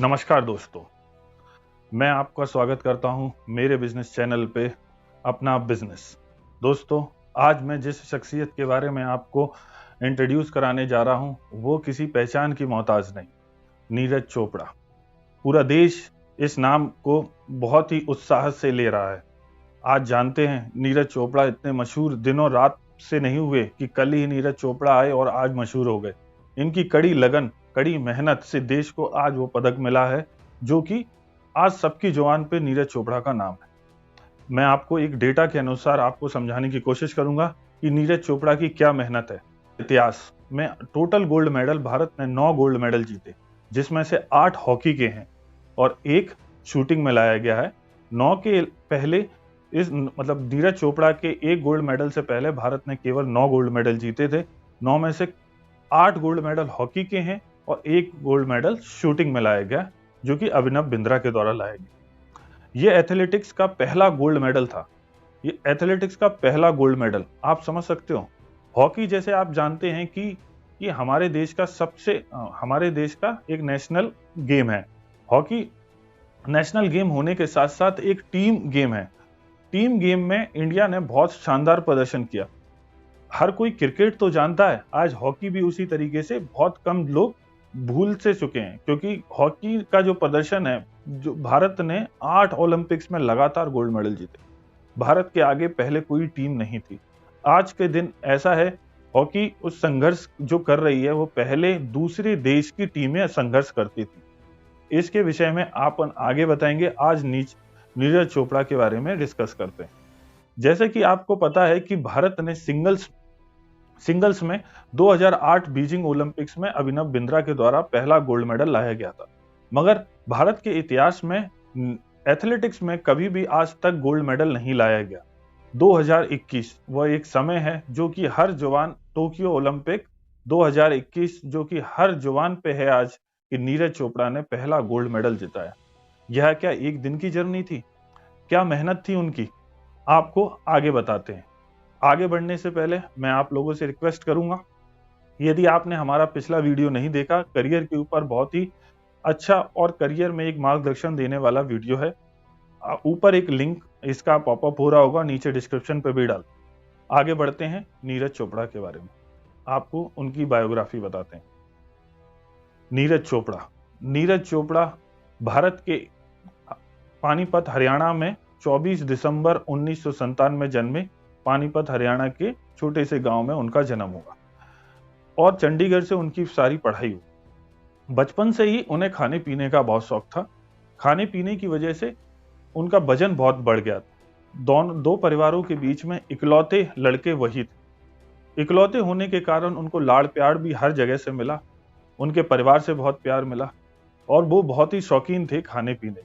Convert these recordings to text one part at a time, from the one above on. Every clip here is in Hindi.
नमस्कार दोस्तों, मैं आपका स्वागत करता हूं मेरे बिजनेस चैनल पे अपना बिजनेस। दोस्तों, आज मैं जिस शख्सियत के बारे में आपको इंट्रोड्यूस कराने जा रहा हूं वो किसी पहचान की मोहताज नहीं, नीरज चोपड़ा। पूरा देश इस नाम को बहुत ही उत्साह से ले रहा है। आज जानते हैं नीरज चोपड़ा इतने मशहूर दिनों रात से नहीं हुए कि कल ही नीरज चोपड़ा आए और आज मशहूर हो गए। इनकी कड़ी लगन, कड़ी मेहनत से देश को आज वो पदक मिला है जो कि आज सबकी जुबान पे नीरज चोपड़ा का नाम है। मैं आपको एक डेटा के अनुसार आपको समझाने की कोशिश करूंगा कि नीरज चोपड़ा की क्या मेहनत है। इतिहास में टोटल गोल्ड मेडल भारत ने 9 गोल्ड मेडल जीते, जिसमें से 8 हॉकी के हैं और एक शूटिंग में लाया गया है। 9 के पहले नीरज चोपड़ा के एक गोल्ड मेडल से पहले भारत ने केवल 9 गोल्ड मेडल जीते थे। 9 में से 8 गोल्ड मेडल हॉकी के हैं और एक गोल्ड मेडल शूटिंग में लाया गया, जो कि अभिनव बिंद्रा के द्वारा लाया गया। ये एथलेटिक्स का पहला गोल्ड मेडल था। ये एथलेटिक्स का पहला गोल्ड मेडल, आप समझ सकते हो। हॉकी जैसे आप जानते हैं कि ये हमारे देश का एक नेशनल गेम है। हॉकी नेशनल गेम होने के साथ साथ एक टीम गेम है। टीम गेम में इंडिया ने बहुत शानदार प्रदर्शन किया। हर कोई क्रिकेट तो जानता है, आज हॉकी भी उसी तरीके से बहुत कम लोग भूल से चुके हैं, क्योंकि हॉकी का जो प्रदर्शन है, जो भारत ने 8 ओलंपिक्स में लगातार गोल्ड मेडल जीते। भारत के आगे पहले कोई टीम नहीं थी। आज के दिन ऐसा है, हॉकी उस संघर्ष जो कर रही है वो पहले दूसरे देश की टीमें संघर्ष करती थी। इसके विषय में आप आगे बताएंगे। आज नीरज चोपड़ा के बारे में डिस्कस करते हैं। जैसे कि आपको पता है कि भारत ने सिंगल्स में 2008 बीजिंग ओलंपिक्स में अभिनव बिंद्रा के द्वारा पहला गोल्ड मेडल लाया गया था। मगर भारत के इतिहास में एथलेटिक्स में कभी भी आज तक गोल्ड मेडल नहीं लाया गया। 2021 वह एक समय है जो कि हर जवान, टोक्यो ओलंपिक 2021 जो कि हर जवान पे है आज, कि नीरज चोपड़ा ने पहला गोल्ड मेडल जिताया। यह क्या एक दिन की जर्नी थी? क्या मेहनत थी उनकी? आपको आगे बताते हैं। आगे बढ़ने से पहले मैं आप लोगों से रिक्वेस्ट करूंगा, यदि आपने हमारा पिछला वीडियो नहीं देखा, करियर के ऊपर बहुत ही अच्छा और करियर में एक मार्गदर्शन देने वाला वीडियो है। ऊपर एक लिंक इसका पॉपअप हो रहा होगा, नीचे डिस्क्रिप्शन पे भी डाल। आगे बढ़ते हैं नीरज चोपड़ा के बारे में, आपको उनकी बायोग्राफी बताते हैं। नीरज चोपड़ा भारत के पानीपत हरियाणा में 24 दिसंबर 1957 में जन्मे। पानीपत हरियाणा के छोटे से गांव में उनका जन्म हुआ और चंडीगढ़ से उनकी सारी पढ़ाई हुई। बचपन से ही उन्हें खाने पीने का बहुत शौक था। खाने पीने की वजह से उनका वजन बहुत बढ़ गया। दो परिवारों के बीच में इकलौते लड़के वही थे। इकलौते होने के कारण उनको लाड़ प्यार भी हर जगह से मिला। उनके परिवार से बहुत प्यार मिला और वो बहुत ही शौकीन थे खाने पीने।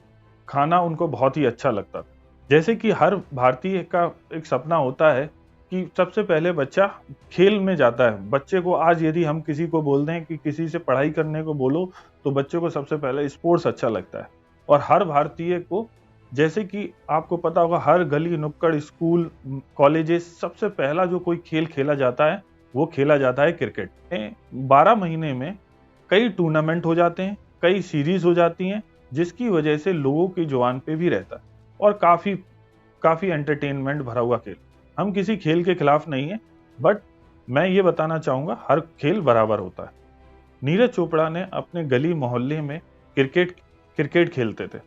खाना उनको बहुत ही अच्छा लगता था। जैसे कि हर भारतीय का एक सपना होता है कि सबसे पहले बच्चा खेल में जाता है। बच्चे को आज यदि हम किसी को बोल दें कि किसी से पढ़ाई करने को बोलो, तो बच्चे को सबसे पहले स्पोर्ट्स अच्छा लगता है। और हर भारतीय को, जैसे कि आपको पता होगा, हर गली नुक्कड़, स्कूल, कॉलेजेस, सबसे पहला जो कोई खेल खेला जाता है वो खेला जाता है क्रिकेट। 12 महीने में कई टूर्नामेंट हो जाते हैं, कई सीरीज हो जाती हैं, जिसकी वजह से लोगों की जुबान पे भी रहता है और काफी एंटरटेनमेंट भरा हुआ खेल। हम किसी खेल के खिलाफ नहीं है, बट मैं ये बताना चाहूंगा हर खेल बराबर होता है। नीरज चोपड़ा ने अपने गली मोहल्ले में क्रिकेट खेलते थे।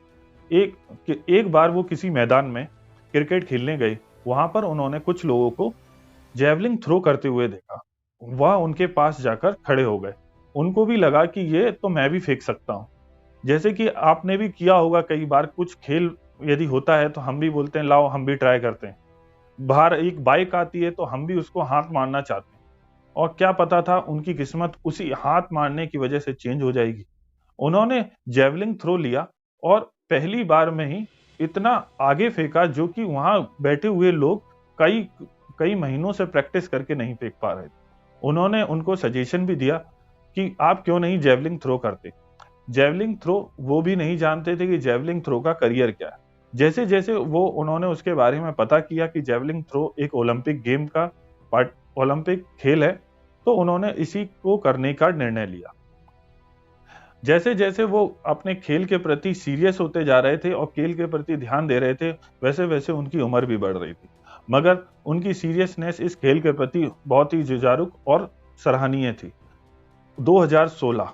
एक बार वो किसी मैदान में क्रिकेट खेलने गए। वहां पर उन्होंने कुछ लोगों को जेवलिंग थ्रो करते हुए देखा। वह उनके पास जाकर खड़े हो गए। उनको भी लगा कि ये तो मैं भी फेंक सकता हूँ। जैसे कि आपने भी किया होगा कई बार, कुछ खेल यदि होता है तो हम भी बोलते हैं लाओ हम भी ट्राई करते हैं। बाहर एक बाइक आती है तो हम भी उसको हाथ मारना चाहते हैं, और क्या पता था उनकी किस्मत उसी हाथ मारने की वजह से चेंज हो जाएगी। उन्होंने जेवलिंग थ्रो लिया और पहली बार में ही इतना आगे फेंका जो कि वहां बैठे हुए लोग कई महीनों से प्रैक्टिस करके नहीं फेंक पा रहे थे। उन्होंने उनको सजेशन भी दिया कि आप क्यों नहीं जेवलिंग थ्रो करते। जेवलिंग थ्रो वो भी नहीं जानते थे कि जेवलिंग थ्रो का करियर क्या है। जैसे जैसे उन्होंने उसके बारे में पता किया कि जेवलिंग थ्रो एक ओलंपिक गेम का ओलंपिक खेल है, तो उन्होंने इसी को करने का निर्णय लिया। जैसे जैसे वो अपने खेल के प्रति सीरियस होते जा रहे थे और खेल के प्रति ध्यान दे रहे थे, वैसे वैसे उनकी उम्र भी बढ़ रही थी, मगर उनकी सीरियसनेस इस खेल के प्रति बहुत ही जुझारू और सराहनीय थी। 2016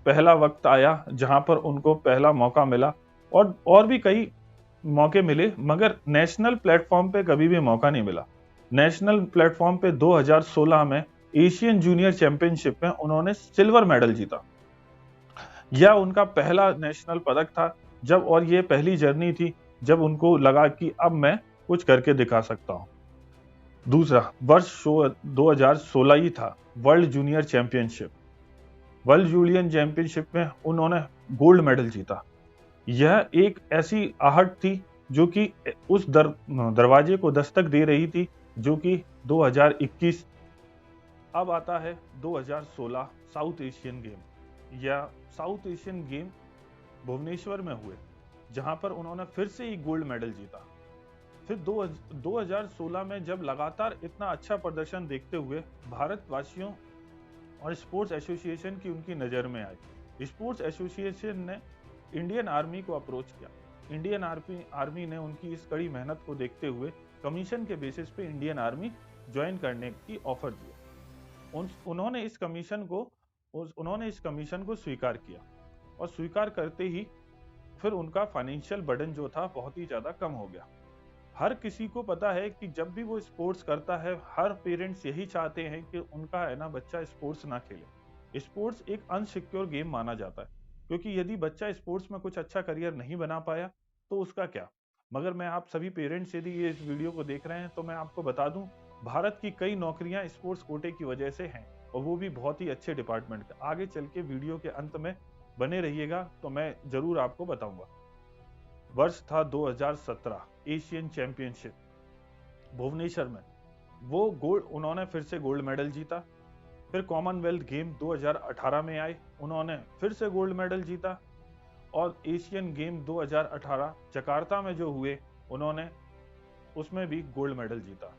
पहला वक्त आया जहां पर उनको पहला मौका मिला, और भी कई मौके मिले, मगर नेशनल प्लेटफॉर्म पे कभी भी मौका नहीं मिला। नेशनल प्लेटफॉर्म पे 2016 में एशियन जूनियर चैंपियनशिप में उन्होंने सिल्वर मेडल जीता। यह उनका पहला नेशनल पदक था, जब और ये पहली जर्नी थी जब उनको लगा कि अब मैं कुछ करके दिखा सकता हूं। दूसरा वर्ष 2016 ही था, world junior championship. World junior championship में उन्होंने गोल्ड मेडल जीता। यह एक ऐसी आहट थी जो कि उस दरवाजे को दस्तक दे रही थी, जो कि 2021। अब आता है 2016 साउथ एशियन गेम, या साउथ एशियन गेम भुवनेश्वर में हुए, जहां पर उन्होंने फिर से ही गोल्ड मेडल जीता। फिर 2016 में जब लगातार इतना अच्छा प्रदर्शन देखते हुए भारतवासियों और स्पोर्ट्स एसोसिएशन की उनकी नज़र में आई, स्पोर्ट्स एसोसिएशन ने इंडियन आर्मी को अप्रोच किया। इंडियन आर्मी ने उनकी इस कड़ी मेहनत को देखते हुए कमीशन के बेसिस पे इंडियन आर्मी ज्वाइन करने की ऑफर दिया। उन्होंने इस कमीशन को स्वीकार किया, और स्वीकार करते ही फिर उनका फाइनेंशियल बर्डन जो था बहुत ही ज्यादा कम हो गया। हर किसी को पता है कि जब भी वो स्पोर्ट्स करता है, हर पेरेंट्स यही चाहते हैं कि उनका है ना बच्चा स्पोर्ट्स ना खेले। स्पोर्ट्स एक अनसिक्योर गेम माना जाता है, क्योंकि यदि बच्चा स्पोर्ट्स में कुछ अच्छा करियर नहीं बना पाया तो उसका क्या। मगर मैं आप सभी पेरेंट्स यदि ये इस वीडियो को देख रहे हैं तो मैं आपको बता दूं, भारत की कई नौकरियां स्पोर्ट्स कोटे की वजह से हैं, और वो भी बहुत ही अच्छे डिपार्टमेंट के। आगे चल के वीडियो के अंत में बने रहिएगा तो मैं जरूर आपको बताऊंगा। वर्ष था 2017 एशियन चैंपियनशिप भुवनेश्वर में, वो गोल्ड उन्होंने फिर से गोल्ड मेडल जीता। फिर कॉमनवेल्थ गेम 2018 में आए, उन्होंने फिर से गोल्ड मेडल जीता। और एशियन गेम 2018 जकार्ता में जो हुए, उन्होंने उसमें भी गोल्ड मेडल जीता।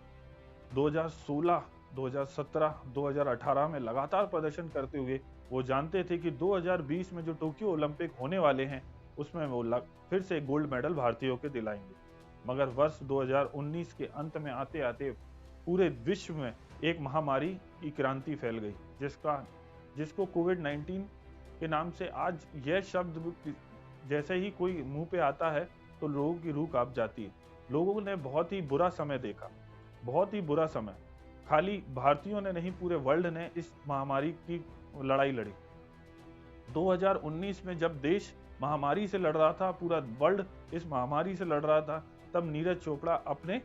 2016, 2017, 2018 में लगातार प्रदर्शन करते हुए वो जानते थे कि 2020 में जो टोक्यो ओलंपिक होने वाले हैं उसमें वो फिर से गोल्ड मेडल भारतीयों के दिलाएंगे। मगर वर्ष 2019 के अंत में आते आते पूरे विश्व में एक महामारी की क्रांति फैल गई, जिसको कोविड-19 के नाम से आज यह शब्द जैसे ही कोई मुंह पे आता है तो लोगों की रूह कांप जाती है। लोगों ने बहुत ही बुरा समय देखा, बहुत ही बुरा समय। खाली भारतीयों ने नहीं, पूरे वर्ल्ड ने इस महामारी की लड़ाई लड़ी। 2019 में जब देश महामारी से लड़ रहा था, पूरा वर्ल्ड इस महामारी से लड़ रहा था, तब नीरज चोपड़ा अपने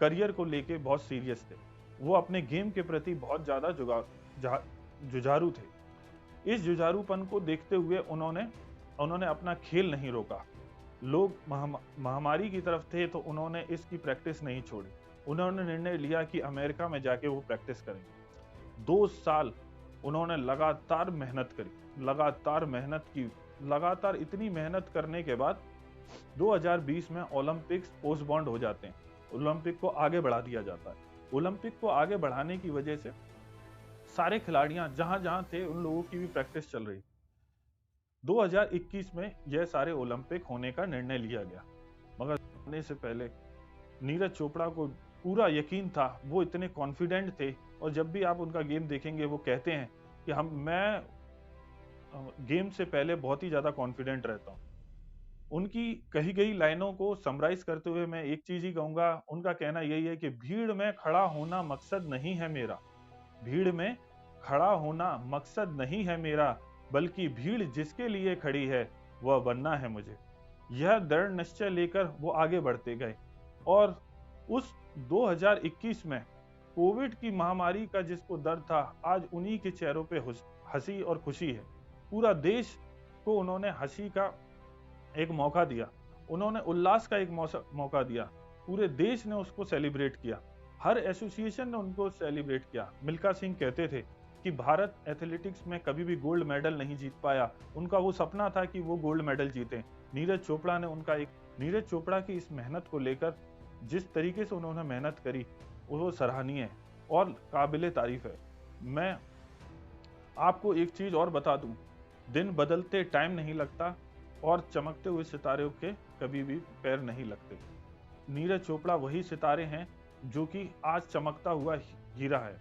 करियर को लेके बहुत सीरियस थे। वो अपने गेम के प्रति बहुत ज्यादा जुझारू थे। इस जुझारूपन को देखते हुए उन्होंने अपना खेल नहीं रोका। लोग महामारी की तरफ थे तो उन्होंने इसकी प्रैक्टिस नहीं छोड़ी। उन्होंने निर्णय लिया कि अमेरिका में जाके वो प्रैक्टिस करेंगे। 2 साल उन्होंने लगातार मेहनत की। लगातार इतनी मेहनत करने के बाद 2020 में ओलंपिक्स पोस्टपोन्ड हो जाते हैं। ओलंपिक को आगे बढ़ा दिया जाता है। ओलंपिक को आगे बढ़ाने की वजह से सारे खिलाड़ियां जहां जहां थे उन लोगों की भी प्रैक्टिस चल रही। 2021 में यह सारे ओलंपिक होने का निर्णय लिया गया, मगर होने से पहले नीरज चोपड़ा को पूरा यकीन था, वो इतने कॉन्फिडेंट थे। और जब भी आप उनका गेम देखेंगे वो कहते हैं कि मैं गेम से पहले बहुत ही ज्यादा कॉन्फिडेंट रहता हूँ। उनकी कही गई लाइनों को समराइज करते हुए मैं एक चीज ही कहूंगा, उनका कहना यही है कि भीड़ में खड़ा होना मकसद नहीं है मेरा, भीड़ में खड़ा होना मकसद नहीं है मेरा, बल्कि भीड़ जिसके लिए खड़ी है वह बनना है मुझे। यह दृढ़ निश्चय लेकर वो आगे बढ़ते गए, और उस 2021 में कोविड की महामारी का जिसको दर्द था, आज उन्हीं के चेहरों पे हंसी और खुशी है। पूरा देश को उन्होंने हंसी का एक मौका दिया, उन्होंने उल्लास का एक मौका दिया। पूरे देश ने उसको सेलिब्रेट किया, हर एसोसिएशन ने उनको सेलिब्रेट किया। मिल्खा सिंह कहते थे कि भारत एथलेटिक्स में कभी भी गोल्ड मेडल नहीं जीत पाया, उनका वो सपना था कि वो गोल्ड मेडल जीते। नीरज चोपड़ा की इस मेहनत को लेकर जिस तरीके से उन्होंने मेहनत करी वो सराहनीय है और काबिले तारीफ है। मैं आपको एक चीज और बता दूं, दिन बदलते टाइम नहीं लगता और चमकते हुए सितारों के कभी भी पैर नहीं लगते। नीरज चोपड़ा वही सितारे हैं जो कि आज चमकता हुआ हीरा है।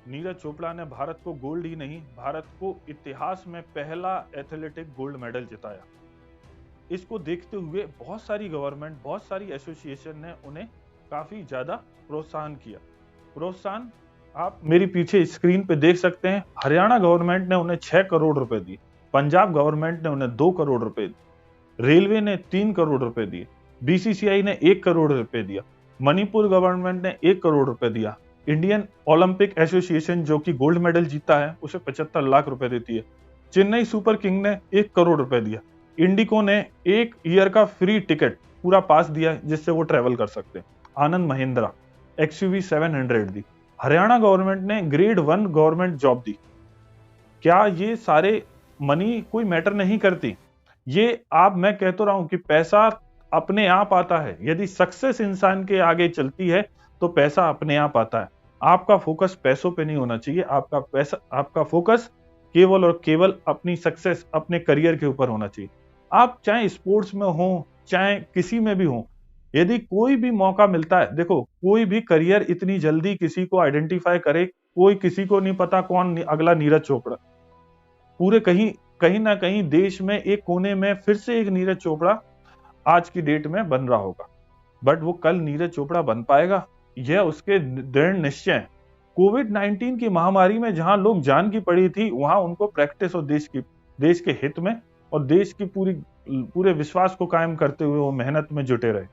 नीरज चोपड़ा ने भारत को गोल्ड ही नहीं, भारत को इतिहास में पहला एथलेटिक गोल्ड मेडल जिताया। इसको देखते हुए बहुत सारी गवर्नमेंट, बहुत सारी एसोसिएशन ने उन्हें काफी ज्यादा प्रोत्साहन किया। प्रोत्साहन आप मेरी पीछे स्क्रीन पे देख सकते हैं। हरियाणा गवर्नमेंट ने उन्हें 6 करोड़ रुपए दिए, पंजाब गवर्नमेंट ने उन्हें 2 करोड़ रुपए दिए, रेलवे ने 3 करोड़ रुपए दिए, बीसीसीआई ने 1 करोड़ रुपए दिया, मणिपुर गवर्नमेंट ने 1 करोड़ रुपए दिया, इंडियन ओलंपिक एसोसिएशन जो कि गोल्ड मेडल जीता है उसे 75 लाख रुपए देती है, चेन्नई सुपर किंग ने 1 करोड़ रुपए दिया, इंडिको ने 1 ईयर का फ्री टिकट पूरा पास दिया जिससे वो ट्रेवल कर सकते हैं, आनंद महिंद्रा XUV 700 दी, हरियाणा गवर्नमेंट ने ग्रेड 1 गवर्नमेंट जॉब दी। क्या ये सारे मनी कोई मैटर नहीं करती? ये मैं कह तो रहा हूं कि पैसा अपने आप आता है। यदि सक्सेस इंसान के आगे चलती है तो पैसा अपने आप आता है। आपका फोकस पैसों पे नहीं होना चाहिए, आपका फोकस केवल और केवल अपनी सक्सेस, अपने करियर के ऊपर होना चाहिए। आप चाहे स्पोर्ट्स में हो, चाहे किसी में भी हो, यदि कोई भी मौका मिलता है, देखो कोई भी करियर इतनी जल्दी किसी को आइडेंटिफाई करे, कोई किसी को नहीं पता कौन अगला नीरज चोपड़ा। पूरे कहीं ना कहीं देश में एक कोने में फिर से एक नीरज चोपड़ा आज की डेट में बन रहा होगा, बट वो कल नीरज चोपड़ा बन पाएगा यह उसके दृढ़ निश्चय है। कोविड-19 की महामारी में जहां लोग जान की पड़ी थी, वहां उनको प्रैक्टिस और देश के हित में और देश की पूरे विश्वास को कायम करते हुए वो मेहनत में जुटे रहे।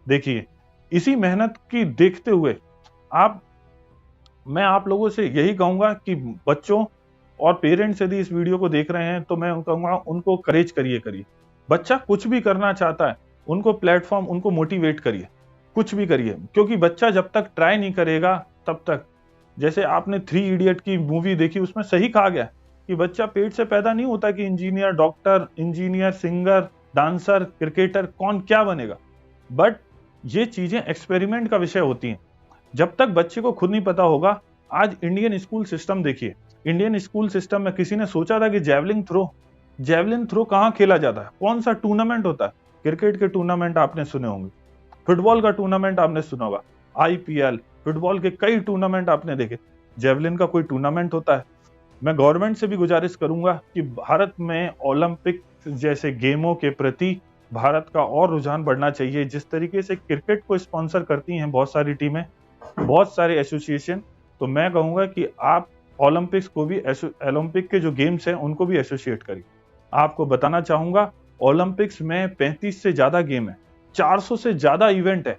देखिए, इसी मेहनत की देखते हुए मैं आप लोगों से यही कहूंगा कि बच्चों और पेरेंट्स यदि इस वीडियो को देख रहे हैं तो मैं कहूंगा उनको करेज करिए। बच्चा कुछ भी करना चाहता है, उनको प्लेटफॉर्म, उनको मोटिवेट करिए, कुछ भी करिए, क्योंकि बच्चा जब तक ट्राई नहीं करेगा तब तक, जैसे आपने 3 इडियट की मूवी देखी, उसमें सही कहा गया कि बच्चा पेट से पैदा नहीं होता कि engineer, doctor, engineer, singer, dancer, cricketer, कौन क्या बनेगा, बट ये चीजें एक्सपेरिमेंट का विषय होती हैं। जब तक बच्चे को खुद नहीं पता होगा, आज इंडियन स्कूल सिस्टम देखिए, इंडियन स्कूल सिस्टम में किसी ने सोचा था कि जेवलिन थ्रो कहां खेला जाता है, कौन सा टूर्नामेंट होता है? क्रिकेट के टूर्नामेंट आपने सुने होंगे, फुटबॉल का टूर्नामेंट आपने सुना होगा, IPL, फुटबॉल के कई टूर्नामेंट आपने देखे, जेवलिन का कोई टूर्नामेंट होता है? मैं गवर्नमेंट से भी गुजारिश करूंगा कि भारत में ओलंपिक जैसे गेमों के प्रति भारत का और रुझान बढ़ना चाहिए। जिस तरीके से क्रिकेट को स्पॉन्सर करती हैं बहुत सारी टीमें, बहुत सारे एसोसिएशन, तो मैं कहूंगा कि आप ओलंपिक्स को भी, ओलंपिक के जो गेम्स हैं उनको भी एसोसिएट करिए। आपको बताना चाहूंगा, ओलंपिक्स में 35 से ज्यादा गेम है, 400 से ज्यादा इवेंट है।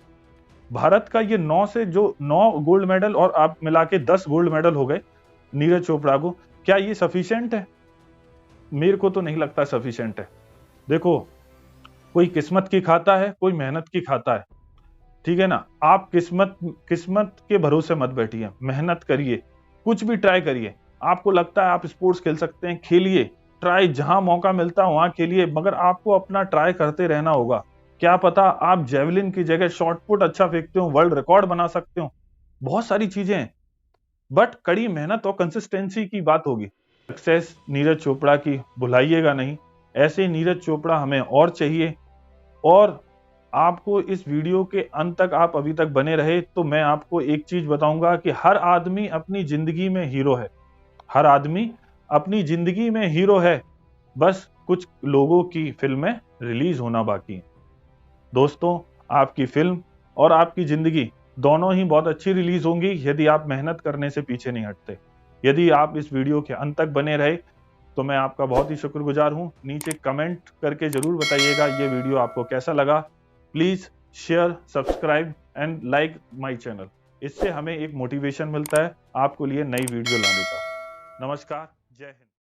भारत का ये 9 गोल्ड मेडल और आप मिला के 10 गोल्ड मेडल हो गए नीरज चोपड़ा को, क्या ये सफिशिएंट है? मेरे को तो नहीं लगता सफिशिएंट है। देखो, कोई किस्मत की खाता है, कोई मेहनत की खाता है, ठीक है ना? आप किस्मत के भरोसे मत बैठिए, मेहनत करिए, कुछ भी ट्राई करिए। आपको लगता है आप स्पोर्ट्स खेल सकते हैं, खेलिए, ट्राई, जहां मौका मिलता है वहां खेलिए, मगर आपको अपना ट्राई करते रहना होगा। क्या पता आप जेवलिन की जगह शॉटपुट अच्छा फेंकते हो, वर्ल्ड रिकॉर्ड बना सकते हो, बहुत सारी चीजें हैं, बट कड़ी मेहनत और कंसिस्टेंसी की बात होगी। सक्सेस नीरज चोपड़ा की भुलाइएगा नहीं, ऐसे नीरज चोपड़ा हमें और चाहिए। और आपको इस वीडियो के अंत तक आप अभी तक बने रहे तो मैं आपको एक चीज बताऊंगा कि हर आदमी अपनी जिंदगी में हीरो है, हर आदमी अपनी जिंदगी में हीरो है, बस कुछ लोगों की फिल्में रिलीज होना बाकी है। दोस्तों, आपकी फिल्म और आपकी जिंदगी दोनों ही बहुत अच्छी रिलीज होंगी यदि आप मेहनत करने से पीछे नहीं हटते। यदि आप इस वीडियो के अंत तक बने रहे तो मैं आपका बहुत ही शुक्रगुजार हूं। नीचे कमेंट करके जरूर बताइएगा ये वीडियो आपको कैसा लगा। Please share, subscribe and like my channel. इससे हमें एक मोटिवेशन मिलता है आपको लिए नई वीडियो लाने का। नमस्कार, जय हिंद।